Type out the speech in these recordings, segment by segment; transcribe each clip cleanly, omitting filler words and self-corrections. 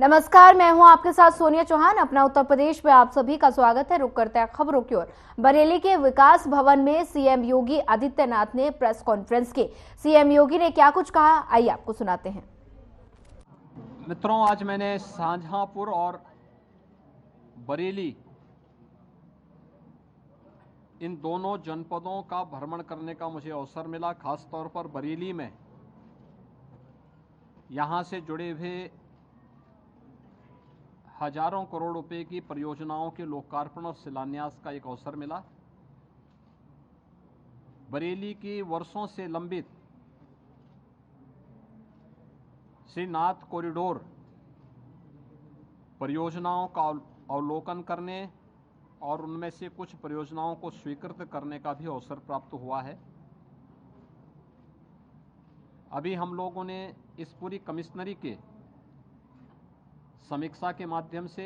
नमस्कार, मैं हूं आपके साथ सोनिया चौहान। अपना उत्तर प्रदेश में आप सभी का स्वागत है। रुक करते हैं खबरों की ओर। बरेली के विकास भवन में सीएम योगी आदित्यनाथ ने प्रेस कॉन्फ्रेंस की। सीएम योगी ने क्या कुछ कहा, आइए आपको सुनाते हैं। मित्रों, आज मैंने शाहजहांपुर और बरेली इन दोनों जनपदों का भ्रमण करने का मुझे अवसर मिला। खास तौर पर बरेली में यहां से जुड़े हुए हजारों करोड़ रुपए की परियोजनाओं के लोकार्पण और शिलान्यास का एक अवसर मिला। बरेली की वर्षों से लंबित श्रीनाथ कॉरिडोर परियोजनाओं का अवलोकन करने और उनमें से कुछ परियोजनाओं को स्वीकृत करने का भी अवसर प्राप्त हुआ है। अभी हम लोगों ने इस पूरी कमिश्नरी के समीक्षा के माध्यम से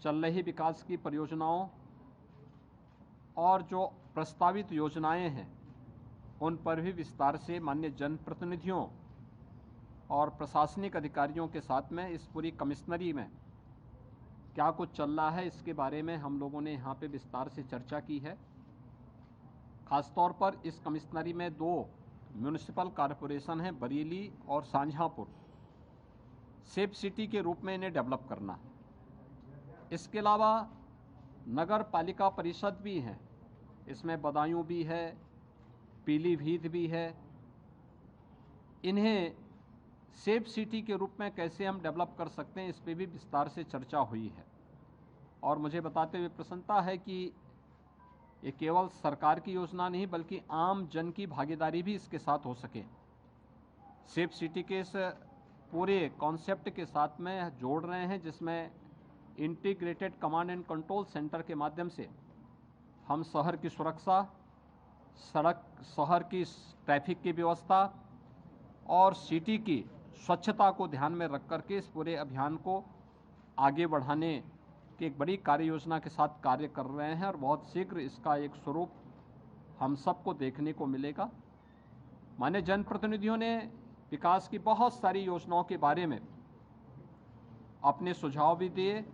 चल रही विकास की परियोजनाओं और जो प्रस्तावित योजनाएं हैं उन पर भी विस्तार से माननीय जनप्रतिनिधियों और प्रशासनिक अधिकारियों के साथ में इस पूरी कमिश्नरी में क्या कुछ चल रहा है इसके बारे में हम लोगों ने यहाँ पे विस्तार से चर्चा की है। खासतौर पर इस कमिश्नरी में दो म्यूनिसिपल कॉरपोरेशन हैं, बरेली और शाहजहांपुर। सेफ सिटी के रूप में इन्हें डेवलप करना। इसके अलावा नगर पालिका परिषद भी हैं, इसमें बदायूं भी है, पीलीभीत भी है। इन्हें सेफ सिटी के रूप में कैसे हम डेवलप कर सकते हैं इस पर भी विस्तार से चर्चा हुई है। और मुझे बताते हुए प्रसन्नता है कि ये केवल सरकार की योजना नहीं बल्कि आम जन की भागीदारी भी इसके साथ हो सके। सेफ सिटी के इस पूरे कॉन्सेप्ट के साथ में जोड़ रहे हैं, जिसमें integrated command and control centre के माध्यम से हम शहर की सुरक्षा, शहर की ट्रैफिक की व्यवस्था और सिटी की स्वच्छता को ध्यान में रख करके इस पूरे अभियान को आगे बढ़ाने की एक बड़ी कार्य योजना के साथ कार्य कर रहे हैं और बहुत शीघ्र इसका एक स्वरूप हम सबको देखने को मिलेगा। माननीय जनप्रतिनिधियों ने विकास की बहुत सारी योजनाओं के बारे में अपने सुझाव भी दिए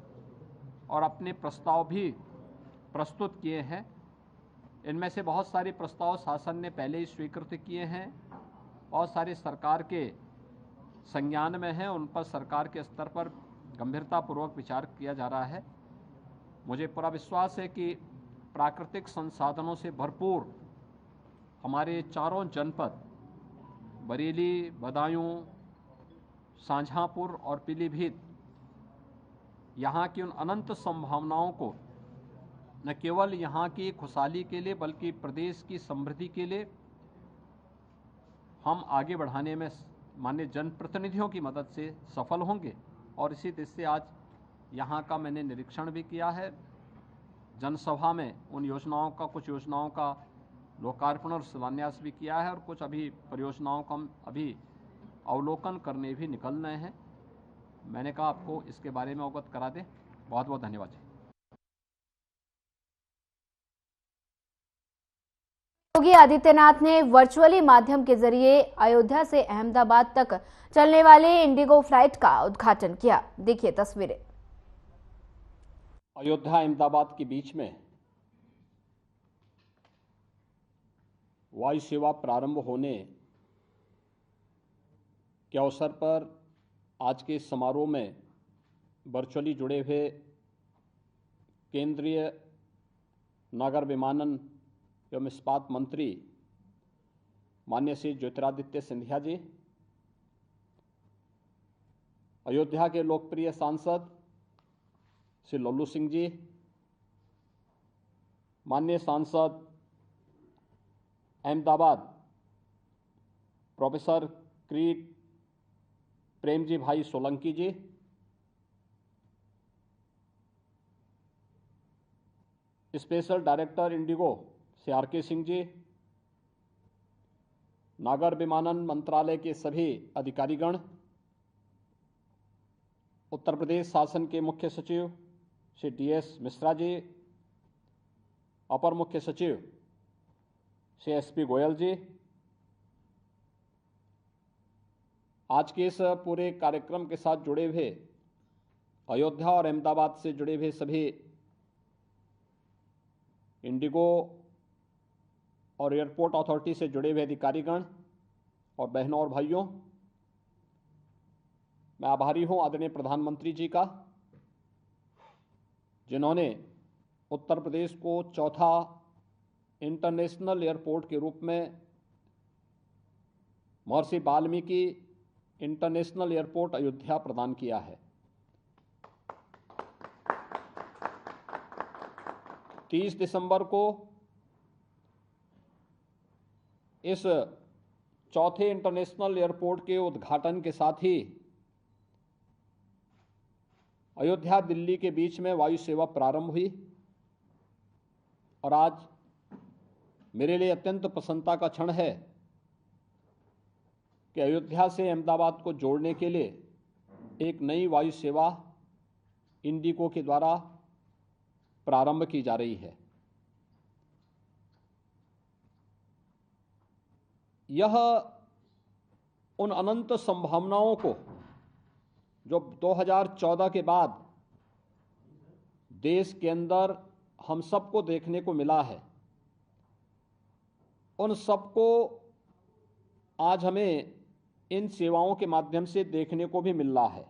और अपने प्रस्ताव भी प्रस्तुत किए हैं। इनमें से बहुत सारे प्रस्ताव शासन ने पहले ही स्वीकृत किए हैं, बहुत सारे सरकार के संज्ञान में हैं, उन पर सरकार के स्तर पर गंभीरतापूर्वक विचार किया जा रहा है। मुझे पूरा विश्वास है कि प्राकृतिक संसाधनों से भरपूर हमारे चारों जनपद बरेली, बदायूं, शाहजहांपुर और पीलीभीत यहाँ की उन अनंत संभावनाओं को न केवल यहाँ की खुशहाली के लिए बल्कि प्रदेश की समृद्धि के लिए हम आगे बढ़ाने में माननीय जनप्रतिनिधियों की मदद से सफल होंगे। और इसी दृष्टि से आज यहाँ का मैंने निरीक्षण भी किया है। जनसभा में उन योजनाओं का, कुछ योजनाओं का लोकार्पण और शिलान्यास भी किया है और कुछ अभी परियोजनाओं का हम अभी अवलोकन करने भी निकल रहे हैं। मैंने कहा आपको इसके बारे में अवगत करा दें। बहुत बहुत धन्यवाद। योगी आदित्यनाथ ने वर्चुअली माध्यम के जरिए अयोध्या से अहमदाबाद तक चलने वाले इंडिगो फ्लाइट का उद्घाटन किया। देखिए तस्वीरें। अयोध्या अहमदाबाद के बीच में वायु सेवा प्रारंभ होने के अवसर पर आज के समारोह में वर्चुअली जुड़े हुए केंद्रीय नागर विमानन एवं इस्पात मंत्री माननीय श्री ज्योतिरादित्य सिंधिया जी, अयोध्या के लोकप्रिय सांसद श्री लल्लू सिंह जी, माननीय सांसद Ahmedabad professor क्रीट Prem ji bhai Solanki ji, special director IndiGo Shri आर.के. सिंह जी, नागर विमानन मंत्रालय के सभी अधिकारीगण, उत्तर प्रदेश शासन के मुख्य सचिव श्री डी.एस. मिश्रा जी, अपर मुख्य सचिव श्री एस.पी. गोयल जी, आज के इस पूरे कार्यक्रम के साथ जुड़े हुए अयोध्या और अहमदाबाद से जुड़े हुए सभी इंडिगो और एयरपोर्ट अथॉरिटी से जुड़े हुए अधिकारीगण और बहनों और भाइयों, मैं आभारी हूं आदरणीय प्रधानमंत्री जी का, जिन्होंने उत्तर प्रदेश को चौथा इंटरनेशनल एयरपोर्ट के रूप में महर्षि वाल्मीकि इंटरनेशनल एयरपोर्ट अयोध्या प्रदान किया है। 30 दिसंबर को इस चौथे इंटरनेशनल एयरपोर्ट के उद्घाटन के साथ ही अयोध्या दिल्ली के बीच में वायु सेवा प्रारंभ हुई और आज मेरे लिए अत्यंत प्रसन्नता का क्षण है कि अयोध्या से अहमदाबाद को जोड़ने के लिए एक नई वायु सेवा इंडिगो के द्वारा प्रारंभ की जा रही है। यह उन अनंत संभावनाओं को जो 2014 के बाद देश के अंदर हम सबको देखने को मिला है, उन सबको आज हमें इन सेवाओं के माध्यम से देखने को भी मिल रहा है।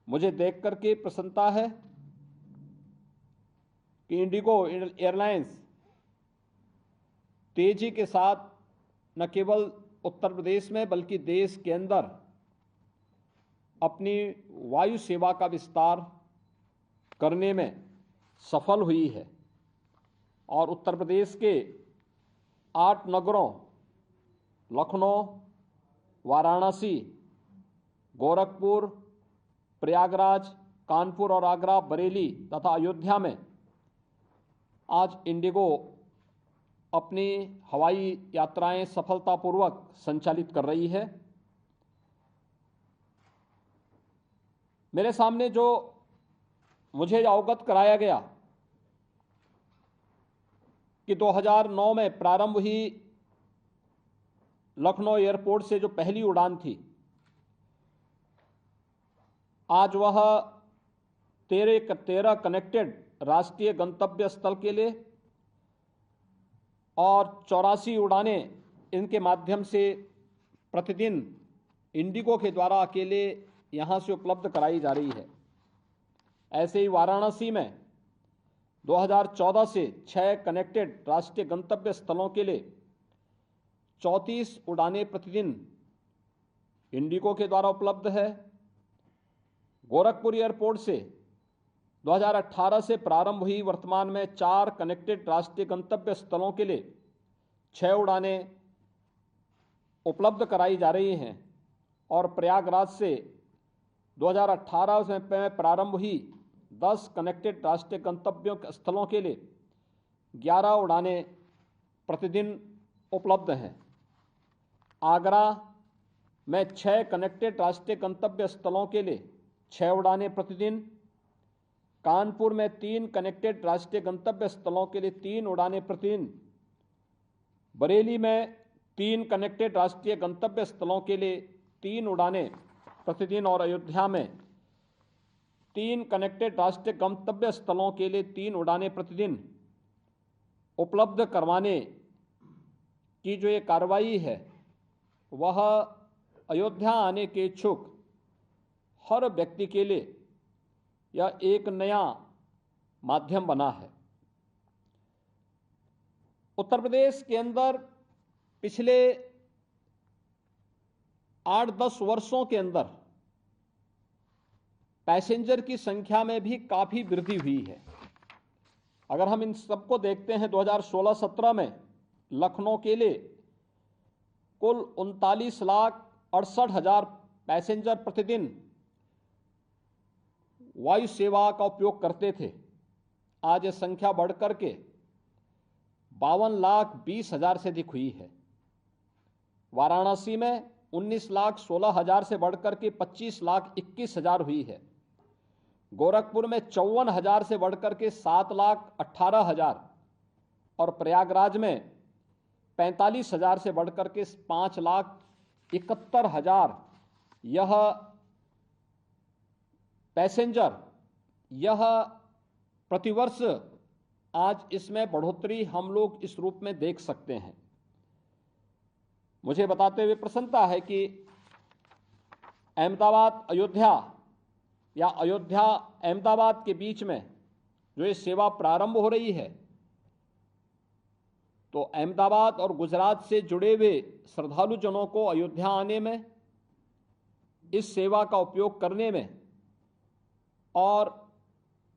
मुझे देख करके प्रसन्नता है कि इंडिगो एयरलाइंस तेजी के साथ न केवल उत्तर प्रदेश में बल्कि देश के अंदर अपनी वायु सेवा का विस्तार करने में सफल हुई है और उत्तर प्रदेश के 8 नगरों लखनऊ, वाराणसी, गोरखपुर, प्रयागराज, कानपुर और आगरा, बरेली तथा अयोध्या में आज इंडिगो अपनी हवाई यात्राएं सफलतापूर्वक संचालित कर रही है। मेरे सामने जो मुझे अवगत कराया गया कि 2009 में प्रारंभ हुई लखनऊ एयरपोर्ट से जो पहली उड़ान थी, आज वह 13 कनेक्टेड राष्ट्रीय गंतव्य स्थल के लिए और 84 उड़ानें इनके माध्यम से प्रतिदिन इंडिगो के द्वारा अकेले यहां से उपलब्ध कराई जा रही है। ऐसे ही वाराणसी में 2014 से 6 कनेक्टेड राष्ट्रीय गंतव्य स्थलों के लिए 34 उड़ानें प्रतिदिन इंडिगो के द्वारा उपलब्ध है। गोरखपुर एयरपोर्ट से 2018 से प्रारंभ हुई वर्तमान में 4 कनेक्टेड राष्ट्रीय गंतव्य स्थलों के लिए 6 उड़ानें उपलब्ध कराई जा रही हैं और प्रयागराज से 2018 में प्रारंभ हुई 10 कनेक्टेड राष्ट्रीय गंतव्यों स्थलों के लिए 11 उड़ानें प्रतिदिन उपलब्ध हैं। आगरा में 6 कनेक्टेड राष्ट्रीय गंतव्य स्थलों के लिए 6 उड़ानें प्रतिदिन, कानपुर में 3 कनेक्टेड राष्ट्रीय गंतव्य स्थलों के लिए 3 उड़ानें प्रतिदिन, बरेली में 3 कनेक्टेड राष्ट्रीय गंतव्य स्थलों के लिए 3 उड़ानें प्रतिदिन और अयोध्या में 3 कनेक्टेड राष्ट्रीय गंतव्य स्थलों के लिए 3 उड़ानें प्रतिदिन उपलब्ध करवाने की जो ये कार्रवाई है, वह अयोध्या आने के इच्छुक हर व्यक्ति के लिए यह एक नया माध्यम बना है। उत्तर प्रदेश के अंदर पिछले 8-10 वर्षों के अंदर पैसेंजर की संख्या में भी काफी वृद्धि हुई है। अगर हम इन सबको देखते हैं, 2016-17 में लखनऊ के लिए कुल 39,68,000 पैसेंजर प्रतिदिन वायु सेवा का उपयोग करते थे। आज यह संख्या बढ़कर के 52,20,000 से अधिक हुई है। वाराणसी में 19,16,000 से बढ़कर के 25,21,000 हुई है। गोरखपुर में 54,000 से बढ़कर के 7,18,000 और प्रयागराज में 45,000 से बढ़कर के 71,000 यह पैसेंजर, यह प्रतिवर्ष आज इसमें बढ़ोतरी हम लोग इस रूप में देख सकते हैं। मुझे बताते हुए प्रसन्नता है कि अहमदाबाद अयोध्या या अयोध्या अहमदाबाद के बीच में जो ये सेवा प्रारंभ हो रही है, तो अहमदाबाद और गुजरात से जुड़े हुए श्रद्धालु जनों को अयोध्या आने में, इस सेवा का उपयोग करने में और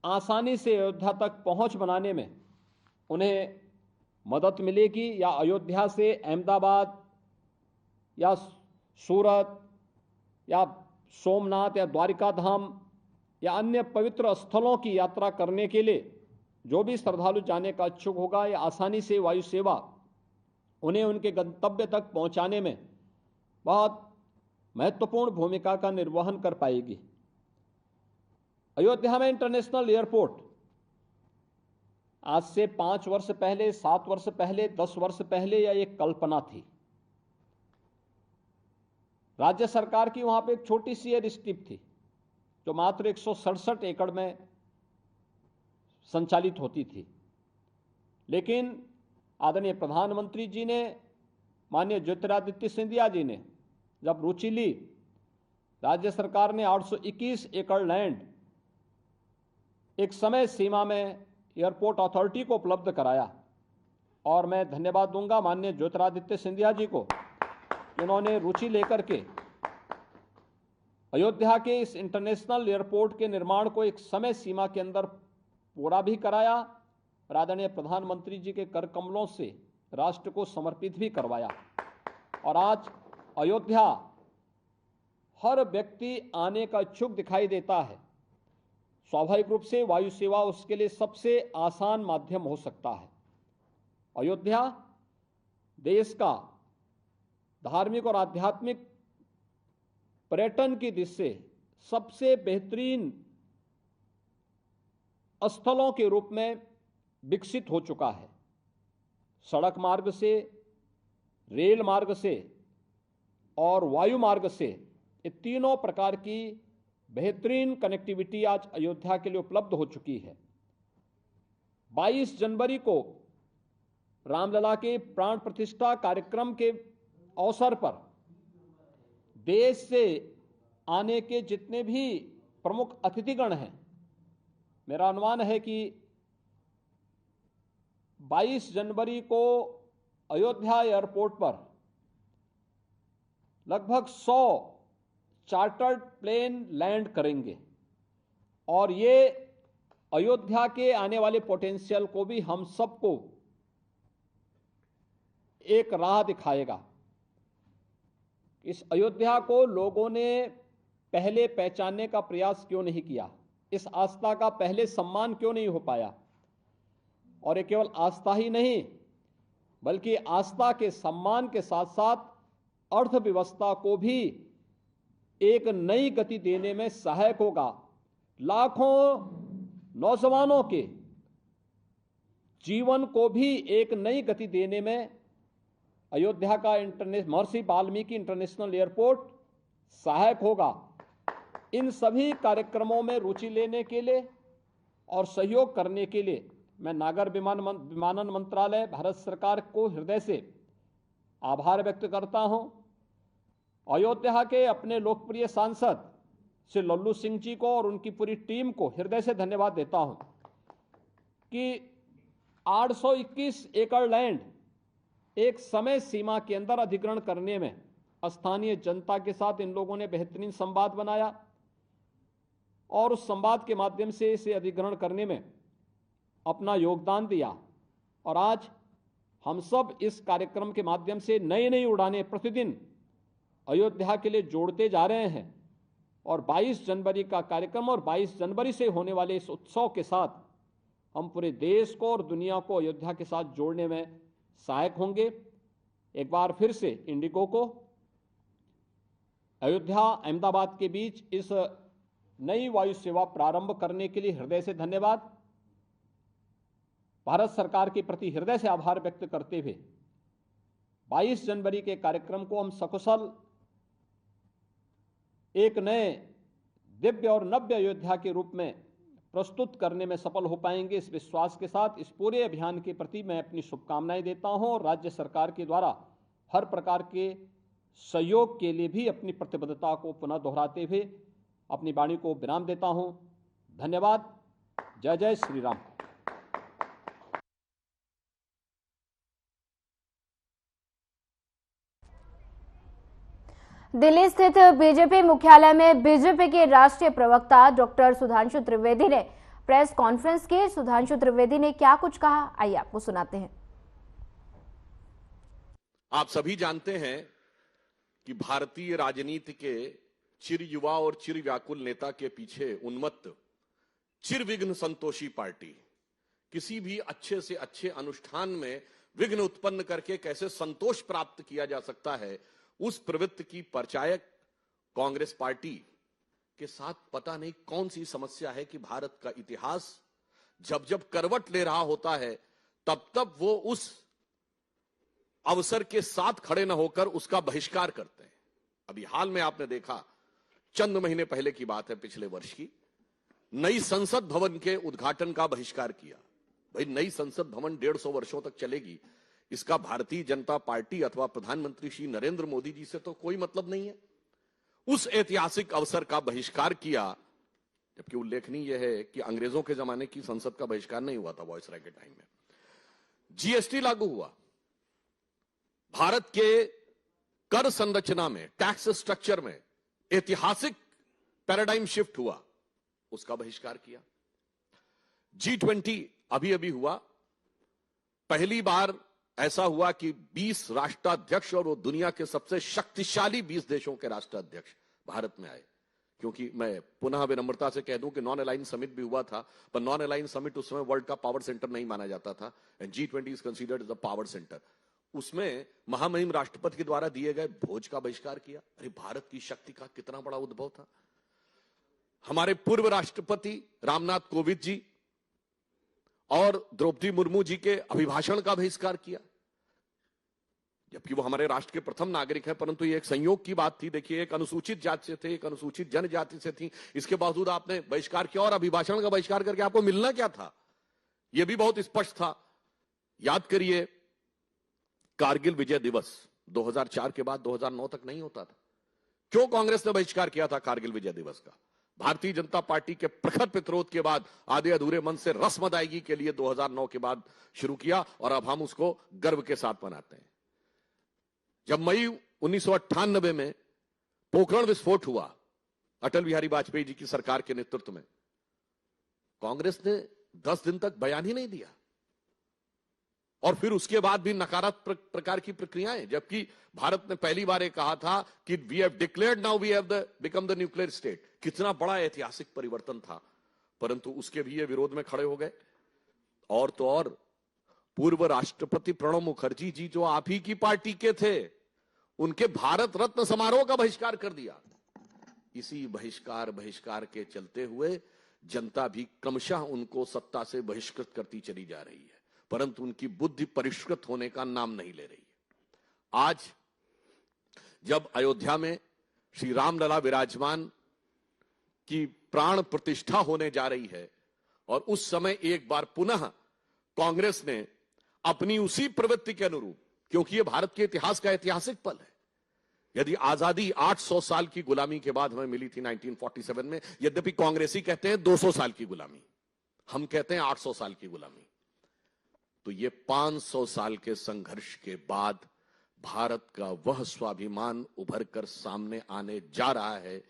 आसानी से अयोध्या तक पहुंच बनाने में उन्हें मदद मिलेगी। या अयोध्या से अहमदाबाद या सूरत या सोमनाथ या द्वारिका धाम या अन्य पवित्र स्थलों की यात्रा करने के लिए जो भी श्रद्धालु जाने का इच्छुक होगा, या आसानी से वायु सेवा उन्हें उनके गंतव्य तक पहुंचाने में बहुत महत्वपूर्ण भूमिका का निर्वहन कर पाएगी। अयोध्या में इंटरनेशनल एयरपोर्ट आज से 5 वर्ष पहले, 7 वर्ष पहले, 10 वर्ष पहले यह एक कल्पना थी। राज्य सरकार की वहां पे एक छोटी सी एयर स्ट्रिप थी जो मात्र 167 एकड़ में संचालित होती थी। लेकिन आदरणीय प्रधानमंत्री जी ने, माननीय ज्योतिरादित्य सिंधिया जी ने जब रुचि ली, राज्य सरकार ने 821 एकड़ लैंड एक समय सीमा में एयरपोर्ट अथॉरिटी को उपलब्ध कराया। और मैं धन्यवाद दूंगा माननीय ज्योतिरादित्य सिंधिया जी को, उन्होंने रुचि लेकर के अयोध्या के इस इंटरनेशनल एयरपोर्ट के निर्माण को एक समय सीमा के अंदर पूरा भी कराया और आदरणीय प्रधानमंत्री जी के कर कमलों से राष्ट्र को समर्पित भी करवाया। और आज अयोध्या हर व्यक्ति आने का इच्छुक दिखाई देता है। स्वाभाविक रूप से वायु सेवा उसके लिए सबसे आसान माध्यम हो सकता है। अयोध्या देश का धार्मिक और आध्यात्मिक पर्यटन की दृष्टि से सबसे बेहतरीन स्थलों के रूप में विकसित हो चुका है। सड़क मार्ग से, रेल मार्ग से और वायु मार्ग से, ये तीनों प्रकार की बेहतरीन कनेक्टिविटी आज अयोध्या के लिए उपलब्ध हो चुकी है। 22 जनवरी को रामलला के प्राण प्रतिष्ठा कार्यक्रम के अवसर पर देश से आने के जितने भी प्रमुख अतिथिगण हैं, मेरा अनुमान है कि 22 जनवरी को अयोध्या एयरपोर्ट पर लगभग 100 चार्टर्ड प्लेन लैंड करेंगे और ये अयोध्या के आने वाले पोटेंशियल को भी हम सबको एक राह दिखाएगा। इस अयोध्या को लोगों ने पहले पहचानने का प्रयास क्यों नहीं किया, इस आस्था का पहले सम्मान क्यों नहीं हो पाया। और ये केवल आस्था ही नहीं बल्कि आस्था के सम्मान के साथ साथ अर्थव्यवस्था को भी एक नई गति देने में सहायक होगा। लाखों नौजवानों के जीवन को भी एक नई गति देने में अयोध्या का महर्षि वाल्मीकि इंटरनेशनल एयरपोर्ट सहायक होगा। इन सभी कार्यक्रमों में रुचि लेने के लिए और सहयोग करने के लिए मैं नागर विमानन मंत्रालय, भारत सरकार को हृदय से आभार व्यक्त करता हूं। अयोध्या के अपने लोकप्रिय सांसद श्री लल्लू सिंह जी को और उनकी पूरी टीम को हृदय से धन्यवाद देता हूं कि 821 एकड़ लैंड एक समय सीमा के अंदर अधिग्रहण करने में स्थानीय जनता के साथ इन लोगों ने बेहतरीन संवाद बनाया और उस संवाद के माध्यम से इसे अधिग्रहण करने में अपना योगदान दिया। और आज हम सब इस कार्यक्रम के माध्यम से नई नई उड़ानें प्रतिदिन अयोध्या के लिए जोड़ते जा रहे हैं और 22 जनवरी का कार्यक्रम और 22 जनवरी से होने वाले इस उत्सव के साथ हम पूरे देश को और दुनिया को अयोध्या के साथ जोड़ने में सहायक होंगे। एक बार फिर से इंडिगो को अयोध्या अहमदाबाद के बीच इस नई वायु सेवा प्रारंभ करने के लिए हृदय से धन्यवाद। भारत सरकार के प्रति हृदय से आभार व्यक्त करते हुए 22 जनवरी के कार्यक्रम को हम सकुशल एक नए दिव्य और नव्य अयोध्या के रूप में प्रस्तुत करने में सफल हो पाएंगे। इस विश्वास के साथ इस पूरे अभियान के प्रति मैं अपनी शुभकामनाएं देता हूं और राज्य सरकार के द्वारा हर प्रकार के सहयोग के लिए भी अपनी प्रतिबद्धता को पुनः दोहराते हुए अपनी वाणी को विराम देता हूं। धन्यवाद। जय जय श्री राम। दिल्ली स्थित बीजेपी मुख्यालय में बीजेपी के राष्ट्रीय प्रवक्ता डॉक्टर सुधांशु त्रिवेदी ने प्रेस कॉन्फ्रेंस की। सुधांशु त्रिवेदी ने क्या कुछ कहा, आइए आपको सुनाते हैं। आप सभी जानते हैं कि भारतीय राजनीति के चिर युवा और चिर व्याकुल नेता के पीछे उन्मत्त चिर-विघ्न संतोषी पार्टी किसी भी अच्छे से अच्छे अनुष्ठान में विघ्न उत्पन्न करके कैसे संतोष प्राप्त किया जा सकता है, उस प्रवृत्ति की परिचायक कांग्रेस पार्टी के साथ पता नहीं कौन सी समस्या है कि भारत का इतिहास जब जब करवट ले रहा होता है तब तब वो उस अवसर के साथ खड़े न होकर उसका बहिष्कार करते हैं। अभी हाल में आपने देखा, चंद महीने पहले की बात है, पिछले वर्ष की, नई संसद भवन के उद्घाटन का बहिष्कार किया। भाई, नई संसद भवन 150 वर्षों तक चलेगी, इसका भारतीय जनता पार्टी अथवा प्रधानमंत्री श्री नरेंद्र मोदी जी से तो कोई मतलब नहीं है। उस ऐतिहासिक अवसर का बहिष्कार किया, जबकि उल्लेखनीय यह है कि अंग्रेजों के जमाने की संसद का बहिष्कार नहीं हुआ था वायसराय के टाइम में। जीएसटी लागू हुआ, भारत के कर संरचना में, टैक्स स्ट्रक्चर में ऐतिहासिक पैराडाइम शिफ्ट हुआ, उसका बहिष्कार किया। G20 अभी अभी हुआ, पहली बार ऐसा हुआ कि 20 राष्ट्राध्यक्ष और वो दुनिया के सबसे शक्तिशाली 20 देशों के राष्ट्राध्यक्ष भारत में आए। क्योंकि मैं पुनः विनम्रता से कह दूं कि नॉन अलाइन समिट भी हुआ था, पर नॉन अलाइन समिट उस समय वर्ल्ड का पावर सेंटर नहीं माना जाता था, and G20 is considered as the power centre. उसमें महामहिम राष्ट्रपति के द्वारा दिए गए भोज का बहिष्कार किया। अरे, भारत की शक्ति का कितना बड़ा उद्भव था। हमारे पूर्व राष्ट्रपति रामनाथ कोविंद जी और द्रौपदी मुर्मू जी के अभिभाषण का बहिष्कार किया, जबकि वो हमारे राष्ट्र के प्रथम नागरिक हैं, परंतु ये एक संयोग की बात थी। देखिए, एक अनुसूचित जाति से थे, एक अनुसूचित जनजाति से थी, इसके बावजूद आपने बहिष्कार किया। और अभिभाषण का बहिष्कार करके आपको मिलना क्या था, यह भी बहुत स्पष्ट था। याद करिए, कारगिल विजय दिवस 2004 के बाद 2009 तक नहीं होता था। क्यों कांग्रेस ने बहिष्कार किया था कारगिल विजय दिवस का? भारतीय जनता पार्टी के प्रखर प्रतिरोध के बाद आधे अधूरे मन से रस्म अदायगी के लिए 2009 के बाद शुरू किया, और अब हम उसको गर्व के साथ मनाते हैं। जब मई 1998 में पोखरण विस्फोट हुआ अटल बिहारी वाजपेयी जी की सरकार के नेतृत्व में, कांग्रेस ने 10 दिन तक बयान ही नहीं दिया, और फिर उसके बाद भी नकारात्मक प्रकार की प्रक्रियाएं, जबकि भारत ने पहली बार कहा था कि we have declared now we have become the nuclear state. कितना बड़ा ऐतिहासिक परिवर्तन था, परंतु उसके भी ये विरोध में खड़े हो गए। और तो और, पूर्व राष्ट्रपति प्रणब मुखर्जी जी, जो आप ही की पार्टी के थे, उनके भारत रत्न समारोह का बहिष्कार कर दिया। इसी बहिष्कार के चलते हुए जनता भी क्रमशः उनको सत्ता से बहिष्कृत करती चली जा रही है, परंतु उनकी बुद्धि परिष्कृत होने का नाम नहीं ले रही है। आज जब अयोध्या में श्री रामलला विराजमान की प्राण प्रतिष्ठा होने जा रही है, और उस समय एक बार पुनः कांग्रेस ने अपनी उसी प्रवृत्ति के अनुरूप, क्योंकि यह भारत के इतिहास का ऐतिहासिक पल है। यदि आजादी 800 साल की गुलामी के बाद हमें मिली थी 1947 में, यद्यपि कांग्रेसी कहते हैं 200 साल की गुलामी, हम कहते हैं 800 साल की गुलामी, तो ये 500 साल के संघर्ष के बाद भारत का वह स्वाभिमान उभर कर सामने आने जा रहा है,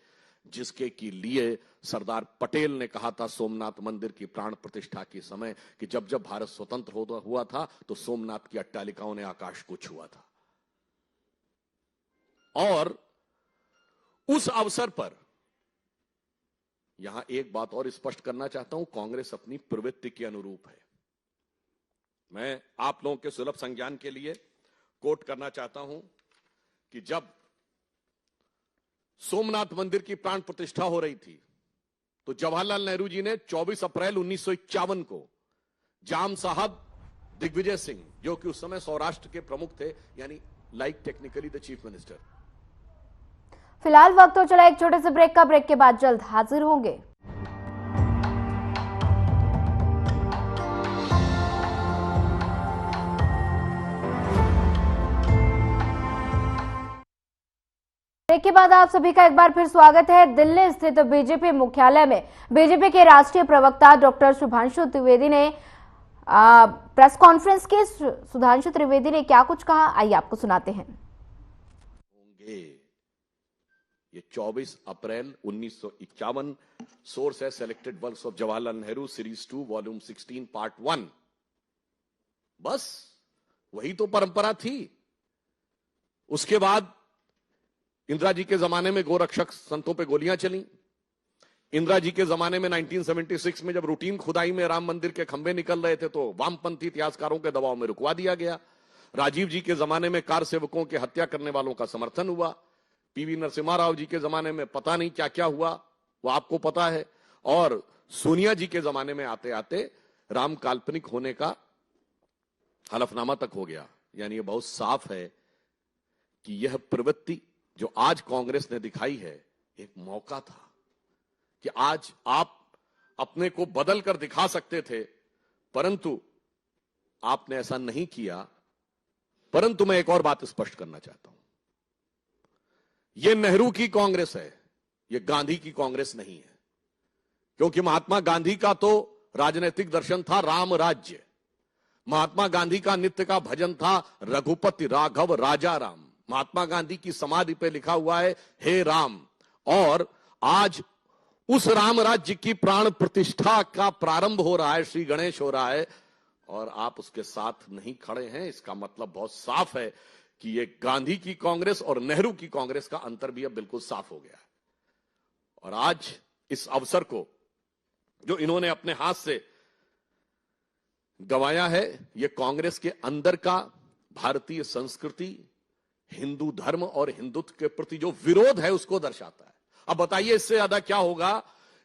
जिसके के लिए सरदार पटेल ने कहा था सोमनाथ मंदिर की प्राण प्रतिष्ठा के समय कि जब जब भारत स्वतंत्र हुआ था तो सोमनाथ की अट्टालिकाओं ने आकाश को छुआ था। और उस अवसर पर यहां एक बात और स्पष्ट करना चाहता हूं, कांग्रेस अपनी प्रवृत्ति के अनुरूप है। मैं आप लोगों के सुलभ संज्ञान के लिए कोट करना चाहता हूं कि जब सोमनाथ मंदिर की प्राण प्रतिष्ठा हो रही थी, तो जवाहरलाल नेहरू जी ने 24 अप्रैल 1951 को जाम साहब दिग्विजय सिंह, जो कि उस समय सौराष्ट्र के प्रमुख थे, यानी like technically the chief minister, फिलहाल वक्त हो चला एक छोटे से ब्रेक का। ब्रेक के बाद जल्द हाजिर होंगे। ब्रेक के बाद आप सभी का एक बार फिर स्वागत है। दिल्ली स्थित बीजेपी मुख्यालय में बीजेपी के राष्ट्रीय प्रवक्ता डॉक्टर शुभांशु त्रिवेदी ने प्रेस कॉन्फ्रेंस की। सुधांशु त्रिवेदी ने क्या कुछ कहा, आइए आपको सुनाते हैं। ये 24 अप्रैल 1951। सोर्स है selected works of Jawaharlal Nehru series 2 volume 16 part 1। बस वही तो परंपरा थी। उसके बाद इंदिरा जी के जमाने में गोरक्षक संतों पे गोलियां चली। इंदिरा जी के जमाने में 1976 में जब रूटीन खुदाई में राम मंदिर के खंभे निकल रहे थे तो वामपंथी इतिहासकारों के दबाव में रुकवा दिया गया। राजीव जी के जमाने में कार सेवकों की हत्या करने वालों का समर्थन हुआ। पीवी नरसिम्हा राव जी के जमाने में पता नहीं क्या क्या हुआ, वो आपको पता है। और सोनिया जी के जमाने में आते आते राम काल्पनिक होने का हलफनामा तक हो गया। यानी ये बहुत साफ है कि यह प्रवृत्ति जो आज कांग्रेस ने दिखाई है एक मौका था कि आज आप अपने को बदल कर दिखा सकते थे, परंतु आपने ऐसा नहीं किया। परंतु मैं एक और बात स्पष्ट करना चाहता हूं, यह नेहरू की कांग्रेस है, यह गांधी की कांग्रेस नहीं है। क्योंकि महात्मा गांधी का तो राजनीतिक दर्शन था राम राज्य। महात्मा गांधी का नित्य का भजन था रघुपति राघव राजा राम। महात्मा गांधी की समाधि पे लिखा हुआ है हे राम। और आज उस राम राज्य की प्राण प्रतिष्ठा का प्रारंभ हो रहा है, श्री गणेश हो रहा है, और आप उसके साथ नहीं खड़े हैं। इसका मतलब बहुत साफ है कि ये गांधी की कांग्रेस और नेहरू की कांग्रेस का अंतर भी अब बिल्कुल साफ हो गया है। और आज इस अवसर को जो इन्होंने अपने हाथ से गंवाया है, ये कांग्रेस के अंदर का भारतीय संस्कृति, हिंदू धर्म और हिंदुत्व के प्रति जो विरोध है उसको दर्शाता है। अब बताइए इससे ज्यादा क्या होगा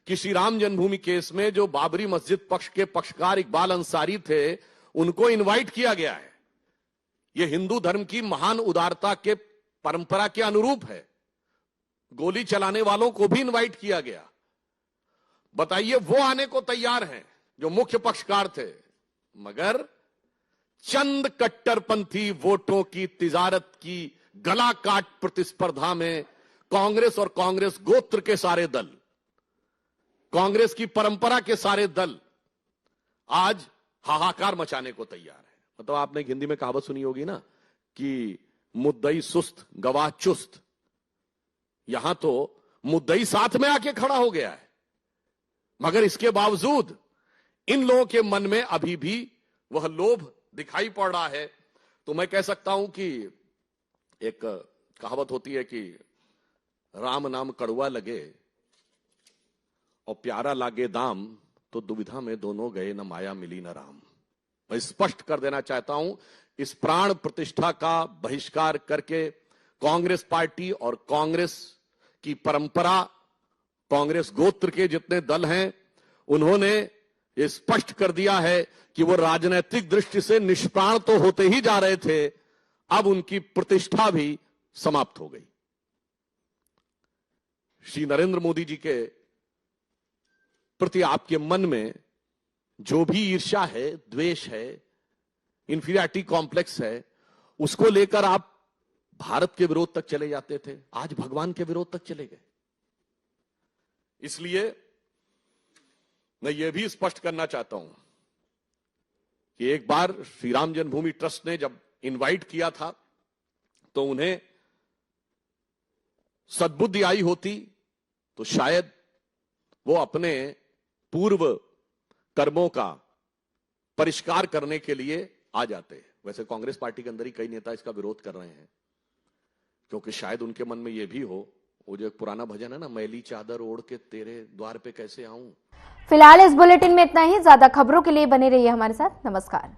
कि श्री राम जन्मभूमि केस में जो बाबरी मस्जिद पक्ष के पक्षकार इकबाल अंसारी थे, उनको इनवाइट किया गया है। यह हिंदू धर्म की महान उदारता के परंपरा के अनुरूप है। गोली चलाने वालों को भी इनवाइट किया गया। बताइए वो आने को तैयार हैं जो मुख्य पक्षकार थे, मगर चंद कट्टरपंथी वोटों की तिजारत की गला काट प्रतिस्पर्धा में कांग्रेस और कांग्रेस गोत्र के सारे दल, कांग्रेस की परंपरा के सारे दल आज हाहाकार मचाने को तैयार है। मतलब आपने हिंदी में कहावत सुनी होगी ना कि मुद्दई सुस्त गवाह चुस्त। यहां तो मुद्दई साथ में आके खड़ा हो गया है, मगर इसके बावजूद इन लोगों के मन में अभी भी वह लोभ दिखाई पड़ रहा है। तो मैं कह सकता हूं कि एक कहावत होती है कि राम नाम कड़वा लगे और प्यारा लागे दाम, तो दुविधा में दोनों गए न माया मिली न राम। मैं स्पष्ट कर देना चाहता हूं, इस प्राण प्रतिष्ठा का बहिष्कार करके कांग्रेस पार्टी और कांग्रेस की परंपरा, कांग्रेस गोत्र के जितने दल हैं, उन्होंने ये स्पष्ट कर दिया है कि वो राजनीतिक दृष्टि से निष्प्राण तो होते ही जा रहे थे, अब उनकी प्रतिष्ठा भी समाप्त हो गई। श्री नरेंद्र मोदी जी के प्रति आपके मन में जो भी ईर्ष्या है, द्वेष है, इंफीरियरिटी कॉम्प्लेक्स है, उसको लेकर आप भारत के विरोध तक चले जाते थे, आज भगवान के विरोध तक चले गए। इसलिए मैं यह भी स्पष्ट करना चाहता हूं कि एक बार श्री राम जन्मभूमि ट्रस्ट ने जब इनवाइट किया था तो उन्हें सद्बुद्धि आई होती तो शायद वो अपने पूर्व कर्मों का परिष्कार करने के लिए आ जाते। वैसे कांग्रेस पार्टी के अंदर ही कई नेता इसका विरोध कर रहे हैं, क्योंकि शायद उनके मन में यह भी हो, वो जो एक पुराना भजन है ना, मैली चादर ओढ़ के तेरे द्वार पे कैसे आऊं। फिलहाल इस बुलेटिन में इतना ही। ज्यादा खबरों के लिए बने रहिए हमारे साथ। नमस्कार।